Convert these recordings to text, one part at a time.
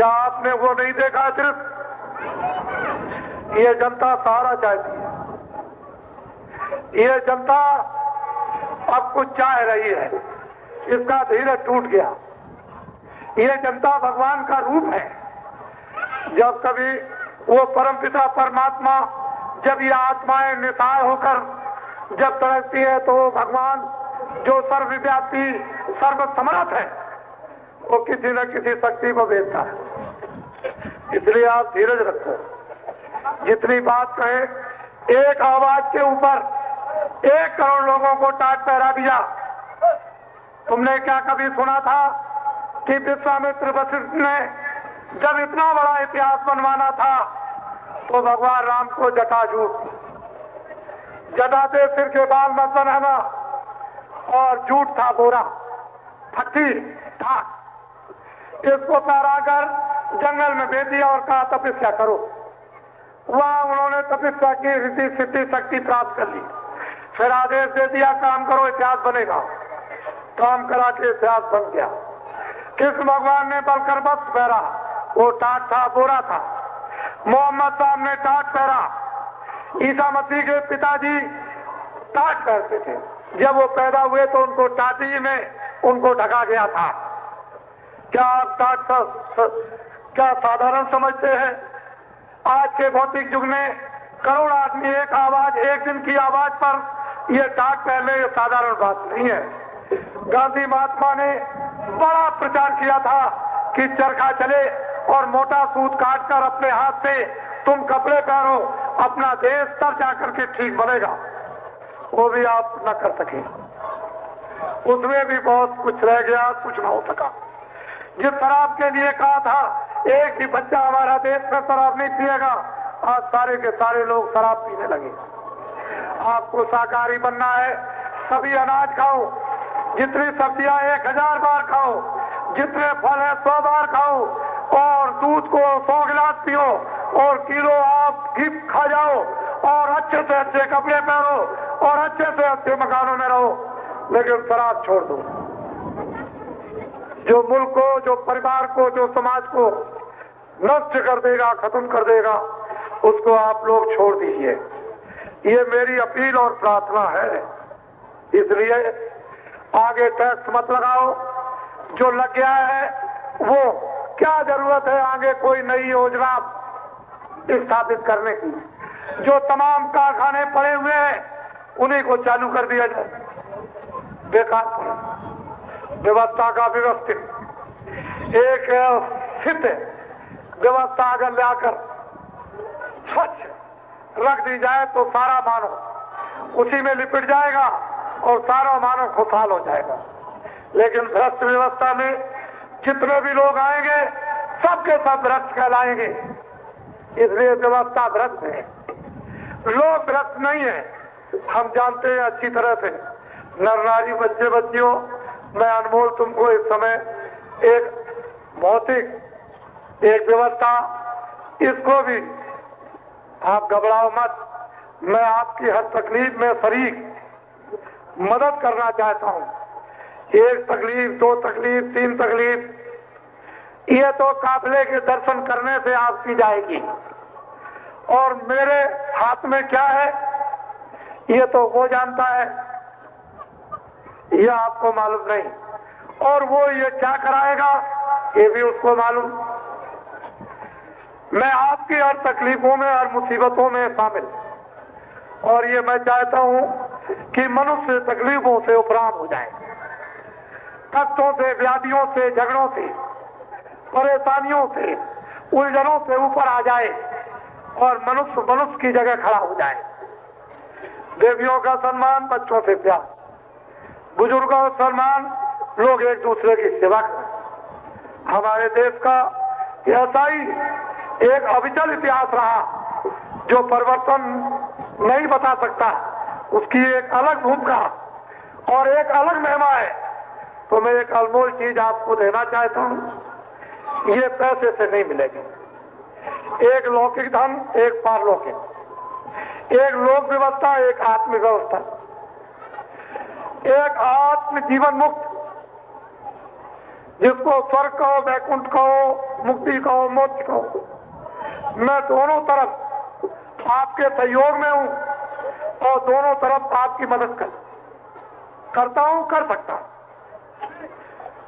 क्या आपने वो नहीं देखा? सिर्फ ये जनता सहारा चाहती है, ये जनता अब कुछ चाह रही है, इसका धीरज टूट गया। ये जनता भगवान का रूप है। जब कभी वो परमपिता परमात्मा, जब ये आत्माएं निताय होकर जब तड़कती है तो भगवान जो सर्वव्यापी सर्वसमर्थ है वो किसी न किसी शक्ति को भेजता है। इसलिए आप धीरज रखो। जितनी बात कहे, एक आवाज के ऊपर 1 करोड़ लोगों को टाट पहरा दिया। तुमने क्या कभी सुना था कि विश्वामित्र वशिष्ठ ने जब इतना बड़ा इतिहास बनवाना था तो भगवान राम को जटाजूट, जटाते सिर के बाल मत बनाना, और जूट था बोरा, फट्टी था, इसको पहराकर जंगल में भेज दिया और कहा तपस्या करो। वहां उन्होंने तपस्या की, ऋषि सिद्धि शक्ति प्राप्त कर ली। फिर आदेश दे दिया काम करो, इतिहास बनेगा। काम करा के इतिहास बन गया। कृष्ण भगवान ने बलकर वस्त्र पहरा, वो टाट था, बोरा था। मोहम्मद साहब ने टाट पहरा। ईसा मसीह के पिताजी टाट पहनते थे। जब वो पैदा हुए तो उनको टाटी में उनको ढका गया था। क्या आप टाट क्या साधारण समझते हैं? आज के भौतिक युग में करोड़ आदमी एक आवाज, एक दिन की आवाज पर ये टाट पहले, ये साधारण बात नहीं है। गांधी महात्मा ने बड़ा प्रचार किया था कि चरखा चले और मोटा सूत काटकर अपने हाथ से तुम कपड़े पहनो, अपना देश तब जाकर के ठीक बनेगा। वो भी आप न कर सके। उसमें भी बहुत कुछ रह गया, कुछ न हो सका। जिस शराब के लिए कहा था एक भी बच्चा हमारा देश में शराब नहीं पिएगा, आज सारे के सारे लोग शराब पीने लगे। आपको शाकाहारी बनना है, सभी अनाज खाओ, जितनी सब्जियां 1000 बार खाओ, जितने फल है 100 बार खाओ, और दूध को 100 गिलास पियो, और किलो आप घी खा जाओ, और अच्छे से अच्छे कपड़े पहनो, और अच्छे से अच्छे मकानों में रहो, लेकिन शराब छोड़ दो। जो मुल्क को, जो परिवार को, जो समाज को नष्ट कर देगा, खत्म कर देगा, उसको आप लोग छोड़ दीजिए। ये मेरी अपील और प्रार्थना है। इसलिए आगे टैक्स मत लगाओ। जो लग गया है वो क्या जरूरत है आगे कोई नई योजना स्थापित करने की? जो तमाम कारखाने पड़े हुए हैं उन्हीं को चालू कर दिया जाए। बेकार व्यवस्था का व्यवस्थित एक स्थित व्यवस्था अगर लाकर स्वच्छ रख दी जाए तो सारा मानव उसी में लिपट जाएगा और सारा मानव खुशहाल हो जाएगा। लेकिन भ्रष्ट व्यवस्था में जितने भी लोग आएंगे सबके सब भ्रष्ट कहलाएंगे। इसलिए व्यवस्था भ्रष्ट है, लोग भ्रष्ट नहीं है। हम जानते हैं अच्छी तरह से। नर नारी बच्चे बच्चियों, मैं अनमोल तुमको इस समय एक भौतिक एक व्यवस्था, इसको भी आप घबराओ मत। मैं आपकी हर तकलीफ में शरीक मदद करना चाहता हूं। 1 तकलीफ, 2 तकलीफ, 3 तकलीफ, ये तो काफिले के दर्शन करने से आपकी जाएगी। और मेरे हाथ में क्या है ये तो वो जानता है, ये आपको मालूम नहीं। और वो ये क्या कराएगा ये भी उसको मालूम। मैं आपकी हर तकलीफों में, हर मुसीबतों में शामिल, और ये मैं चाहता हूं कि मनुष्य तकलीफों से उपराम हो जाए, कष्टों से, व्याधियों से, झगड़ों से, परेशानियों से, उलझनों से ऊपर आ जाए और मनुष्य मनुष्य की जगह खड़ा हो जाए। देवियों का सम्मान, बच्चों से प्यार, बुजुर्गों का सम्मान, लोग एक दूसरे की सेवा करें। हमारे देश का ऐसा ही एक अविचल इतिहास रहा जो परिवर्तन नहीं बता सकता। उसकी एक अलग भूमिका और एक अलग महिमा है। तो मैं एक अनमोल चीज आपको देना चाहता हूं, ये पैसे से नहीं मिलेगी। एक लौकिक धन, एक पारलौकिक, एक लोक व्यवस्था, एक आत्म व्यवस्था, एक आत्म जीवन मुक्त। जिसको स्वर्ग कहो, वैकुंठ कहो, मुक्ति कहो, मोक्ष कहो, मैं दोनों तरफ आपके सहयोग में हूं और दोनों तरफ आपकी मदद करता हूं, कर सकता हूं।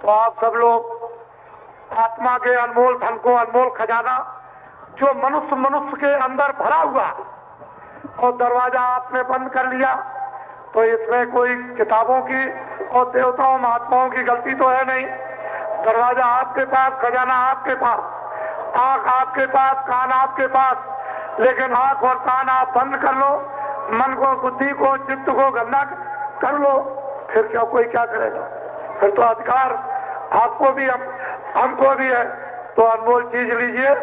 तो आप सब लोग आत्मा के अनमोल धन को, अनमोल खजाना जो मनुष्य के अंदर भरा हुआ और दरवाजा आपने बंद कर लिया, तो इसमें कोई किताबों की और देवताओं महात्माओं की गलती तो है नहीं। दरवाजा आपके पास, खजाना आपके पास, आंख आपके पास, कान आपके पास, लेकिन आंख और कान आप बंद कर लो, मन को, बुद्धि को, चित्त को गंदा कर लो, फिर क्या कोई क्या करेगा? फिर तो अधिकार आपको भी, हमको भी है। तो अनमोल चीज लीजिए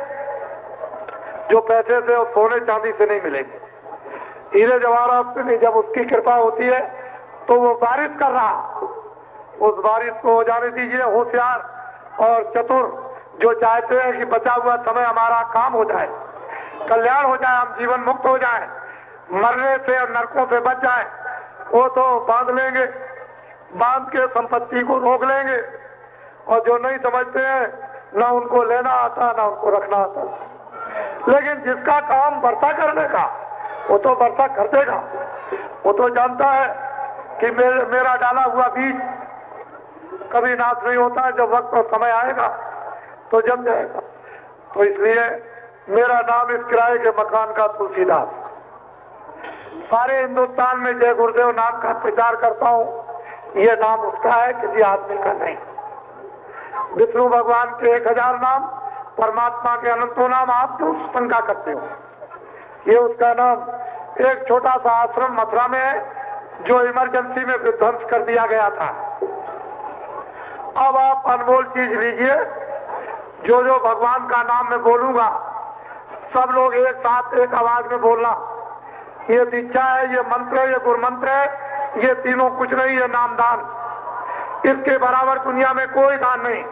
जो पैसे से और सोने चांदी से नहीं मिलेगी, हीरे जवाहरात से नहीं। जब उसकी कृपा होती है तो वो बारिश कर रहा, उस बारिश को हो जाने दीजिए। होशियार और चतुर जो चाहते हैं कि बचा हुआ समय हमारा काम हो जाए, कल्याण हो जाए, हम जीवन मुक्त हो जाए, मरने से और नरकों से बच जाए, वो तो बांध लेंगे, बांध के संपत्ति को रोक लेंगे। और जो नहीं समझते हैं, ना उनको लेना आता, ना उनको रखना आता। लेकिन जिसका काम वर्षा करने का, वो तो वर्षा कर देगा। वो तो जानता है कि मेरा डाला हुआ बीज कभी नाश नहीं होता, जब वक्त और समय आएगा तो जम जाएगा। तो इसलिए मेरा नाम इस किराए के मकान का तुलसीदास। सारे हिंदुस्तान में जय गुरुदेव नाम का प्रचार करता हूँ। ये नाम उसका है, किसी आदमी का नहीं। विष्णु भगवान के 1000 नाम, परमात्मा के अनंतों नाम, आप क्यों शंका करते हो? ये उसका नाम। एक छोटा सा आश्रम मथुरा में है जो इमरजेंसी में विध्वंस कर दिया गया था। अब आप अनमोल चीज लीजिए, जो जो भगवान का नाम मैं बोलूंगा, सब लोग एक साथ एक आवाज में बोलना। ये दीक्षा है, ये मंत्र है, ये गुरु मंत्र है, ये तीनों कुछ नहीं, ये नामदान। इसके बराबर दुनिया में कोई दान नहीं।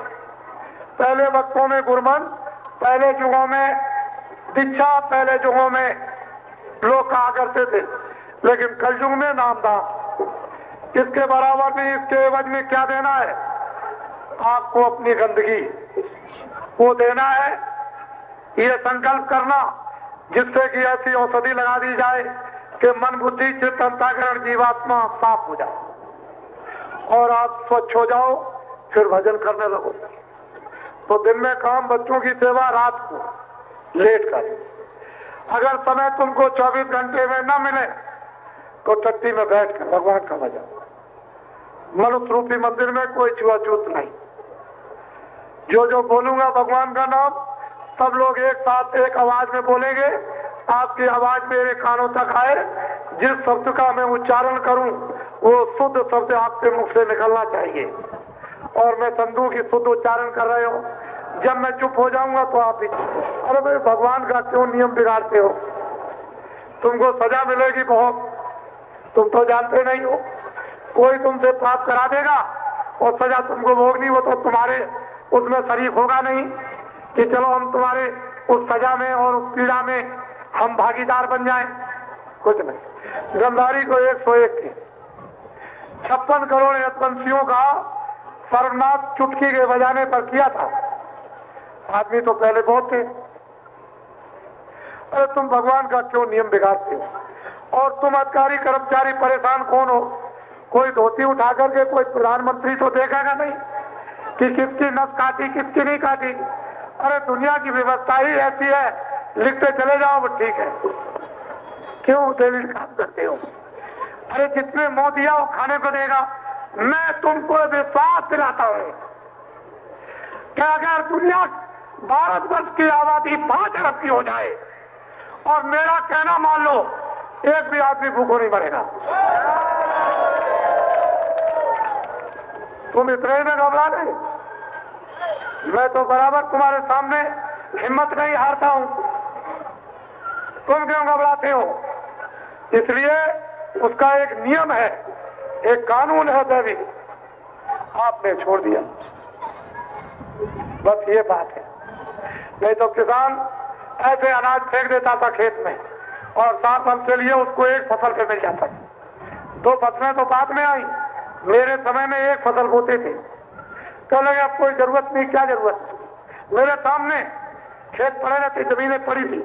पहले वक्तों में गुरमंत्र, पहले युगों में दीक्षा, पहले युगों में लोग कहा करते थे, लेकिन कलयुग में नामदान। इसके बराबर नहीं। इसके एवज में क्या देना है? आपको अपनी गंदगी वो देना है। ये संकल्प करना जिससे कि ऐसी औषधि लगा दी जाए कि मन, बुद्धि, चित्त, अंतःकरण, जीवात्मा साफ हो जाए और आप स्वच्छ हो जाओ। फिर भजन करने लगो। तो दिन में काम, बच्चों की सेवा, रात को लेट कर। अगर समय तुमको 24 घंटे में न मिले तो टट्टी में बैठ कर भगवान का भजन। मनुष्य रूपी मंदिर में कोई छुआछूत नहीं। जो जो बोलूंगा भगवान का नाम, सब लोग एक साथ एक आवाज में बोलेंगे। आपकी आवाज मेरे कानों तक आए। जिस शब्द का मैं उच्चारण करूं वो शुद्ध शब्द आपके मुख से निकलना चाहिए। और मैं संधू की शुद्ध उच्चारण कर रहे हो। जब मैं चुप हो जाऊंगा तो आप भी, अरे भाई भगवान का क्यों नियम बिगाड़ते हो? तुमको सजा मिलेगी बहुत, तुम तो जानते नहीं हो। कोई तुमसे पाप करा देगा और सजा तुमको भोगनी, वो तो तुम्हारे उसमें शरीक होगा नहीं कि चलो हम तुम्हारे उस सजा में और उस पीड़ा में हम भागीदार बन जाएं। कुछ नहीं। गंधारी को 101 के 56 करोड़ यदवंशियों का सर्वनाश चुटकी के बजाने पर किया था। आदमी तो पहले बहुत थे। अरे तुम भगवान का क्यों नियम बिगाड़ते हो? और तुम अधिकारी कर्मचारी परेशान कौन हो? कोई धोती उठा करके कोई प्रधानमंत्री तो देखेगा नहीं कि किसकी नस काटी, किसकी नहीं काटी। अरे दुनिया की व्यवस्था ही ऐसी है, लिखते चले जाओ, वो ठीक है। क्यों दलील काम करते हो? अरे जितने मुंह दिया वो खाने को देगा। मैं तुमको विश्वास दिलाता हूं कि अगर दुनिया, भारतवर्ष की आबादी 5 अरब की हो जाए और मेरा कहना मान लो, एक भी आदमी भूखों नहीं मरेगा। तुम इतने में घबरा गए? मैं तो बराबर तुम्हारे सामने हिम्मत नहीं हारता हूं। तुम क्यों घबराते हो? इसलिए उसका एक नियम है, एक कानून है दैविक, आपने छोड़ दिया। बस ये बात है। नहीं तो किसान ऐसे अनाज फेंक देता था खेत में और 7 वर्ष के लिए उसको एक फसल पे मिल जाता था। 2 फसलें तो बाद में आई। मेरे समय में एक फसल बोते थे। कहने लगे अब कोई जरूरत नहीं, क्या जरूरत। मेरे सामने खेत पड़े रहते, जमीनें पड़ी थी,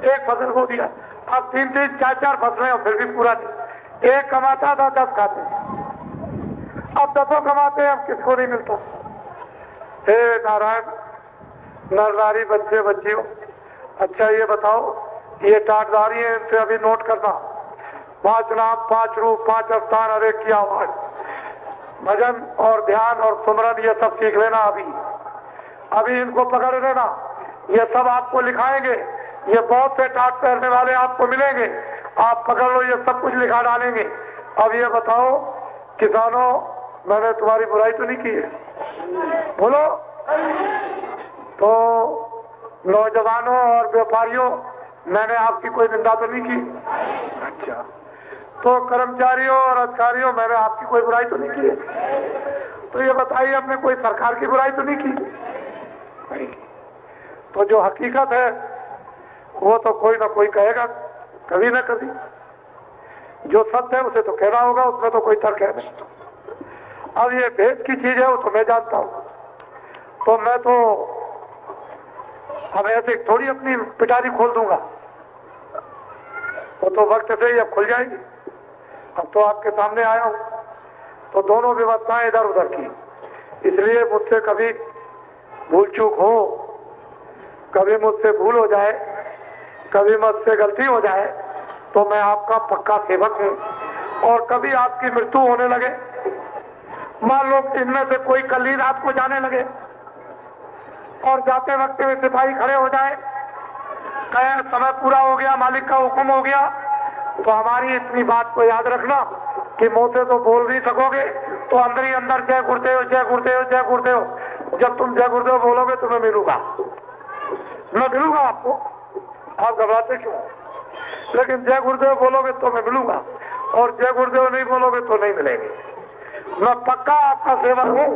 एक फसल को दिया। अब 3-3, 4-4 फसलें और फिर भी पूरा नहीं। एक कमाता था 10 खाते, अब 10 कमाते हैं, अब किसको नहीं मिलता। हे नारायण, नर नारी बच्चे बच्चियों, अच्छा ये बताओ, ये टाटदारी है, इनसे अभी नोट करना, 5 नाम, 5 रूप, 5 अवतार, हर एक की आवाज, भजन और ध्यान और सुमरन, ये सब सीख लेना। अभी इनको पकड़ लेना, ये सब आपको लिखाएंगे। ये बहुत से टाट पहनने वाले आपको मिलेंगे, आप पकड़ लो, ये सब कुछ लिखा डालेंगे। अब ये बताओ किसानों, मैंने तुम्हारी बुराई तो नहीं की है, बोलो। तो नौजवानों और व्यापारियों, मैंने आपकी कोई निंदा तो नहीं की। अच्छा, तो कर्मचारियों और अधिकारियों, मैंने आपकी कोई बुराई तो नहीं की है। तो ये बताइए, हमने कोई सरकार की बुराई तो नहीं की। तो जो हकीकत है वो तो कोई ना कोई कहेगा, कभी ना कभी। जो सत्य है उसे तो कहना होगा, उसमें तो कोई तर्क है नहीं। अब ये भेद की चीज है, वो तो मैं जानता हूं। तो मैं तो अब ऐसे थोड़ी अपनी पिटारी खोल दूंगा, वो तो वक्त से ही अब खुल जाएगी। अब तो आपके सामने आया हूं, तो दोनों व्यवस्थाएं इधर उधर की, इसलिए मुझसे कभी भूल चूक हो, कभी मुझसे भूल हो जाए, कभी मुझसे गलती हो जाए, तो मैं आपका पक्का सेवक हूं। और कभी आपकी मृत्यु होने लगे, मान लो इनमें से कोई कल ही रात को जाने लगे और जाते वक्त में सिपाही खड़े हो जाए, कहें समय पूरा हो गया, मालिक का हुक्म हो गया, तो हमारी इतनी बात को याद रखना कि मुंह से तो बोल नहीं सकोगे, तो अंदर ही अंदर जय गुरुदेव, जय गुरुदेव, जय गुरुदेव। जब तुम जय गुरुदेव बोलोगे तो मैं मिलूंगा आपको। आप घबराते क्यों? लेकिन जय गुरुदेव बोलोगे तो मैं मिलूंगा, और जय गुरुदेव नहीं बोलोगे तो नहीं मिलेंगे। मैं पक्का आपका सेवक हूं।